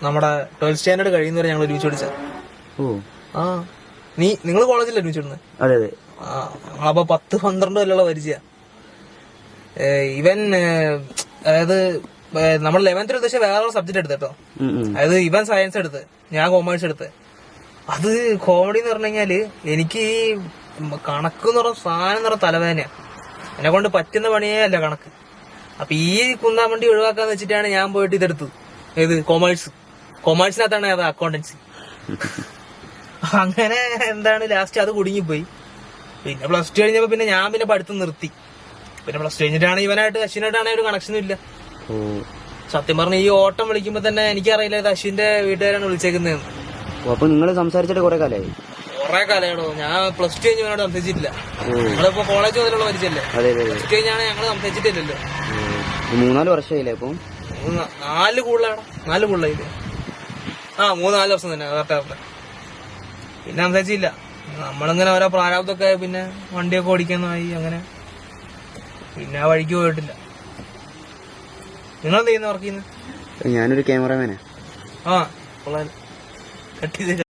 നമ്മുടെ 12th standard കഴിയുന്നവരെ ഞങ്ങൾ ഒരുമിച്ച് പഠിച്ച. ആ നിങ്ങൾ കോളേജിൽ ഒരുമിച്ച് വിടുന്നത്? അതെ അതെ. ഞങ്ങളപ്പോ 10-12 കൊല്ലമുള്ള പരിചയ. ഇവൻ അതായത് നമ്മൾ 11th ഉദ്ദേശിച്ച വേറെ സബ്ജക്ട് എടുത്ത് കേട്ടോ. അതായത് ഇവൻ സയൻസ് എടുത്ത്, ഞാൻ കൊമേഴ്സ് എടുത്ത്. അത് കോമഡി എന്ന് പറഞ്ഞു കഴിഞ്ഞാല് എനിക്ക് ഈ കണക്ക് എന്ന് പറഞ്ഞ സാധനം എന്ന് പറഞ്ഞ തലവേദനയാ. എന്നെ കൊണ്ട് പറ്റുന്ന പണിയേ അല്ല കണക്ക്. അപ്പൊ ഈ കുന്നാമണ്ടി ഒഴിവാക്കാന്ന് വെച്ചിട്ടാണ് ഞാൻ പോയിട്ട് ഇതെടുത്തത്. ഏത് കൊമേഴ്സിനകത്താണ് അത് അക്കൗണ്ടൻസി. അങ്ങനെ എന്താണ് ലാസ്റ്റ് അത് കുടുങ്ങിപ്പോയി. പിന്നെ +2 കഴിഞ്ഞപ്പോ പിന്നെ ഞാൻ പിന്നെ പഠിത്തം നിർത്തി. പിന്നെ +2 കഴിഞ്ഞിട്ടാണ് ഇവനായിട്ട് അശ്വിനായിട്ടാണ് ഒരു കണക്ഷനും ഇല്ല. സത്യം പറഞ്ഞ ഈ ഓട്ടം വിളിക്കുമ്പോ തന്നെ എനിക്കറിയില്ല ഇത് അശ്വിന്റെ വീട്ടുകാരാണ് വിളിച്ചേക്കുന്നതെന്ന്. അപ്പൊ നിങ്ങൾ സംസാരിച്ചിട്ട് കുറെ കാലമായി? കുറെ കാലമാണോ. ഞാൻ +2 കഴിഞ്ഞ് ഇവനോട് സംസാരിച്ചിട്ടില്ല. നമ്മളിപ്പോ കോളേജ് മുതലുള്ള പരിചയല്ലേ. +2 കഴിഞ്ഞാണ് ഞങ്ങള് സംസാരിച്ചിട്ടില്ലല്ലോ. 3-4 വർഷമായില്ലേ? അപ്പൊ 4 കൂടുതലായില്ലേ. 3-4 വർഷം തന്നെ കറക്റ്റ്. പിന്നെ സംസാരിച്ചില്ല. നമ്മളിങ്ങനെ ഓരോ പ്രാരാബ്ദമൊക്കെ പിന്നെ വണ്ടിയൊക്കെ ഓടിക്കാനായി. അങ്ങനെ പിന്നെ ആ വഴിക്ക് പോയിട്ടില്ല. നിങ്ങൾ എന്ത് ചെയ്യുന്ന വർക്ക് ചെയ്യുന്നത്? ഞാനൊരു ക്യാമറമാനാ. കൊള്ളാം. കട്ട് ചെയ്ത്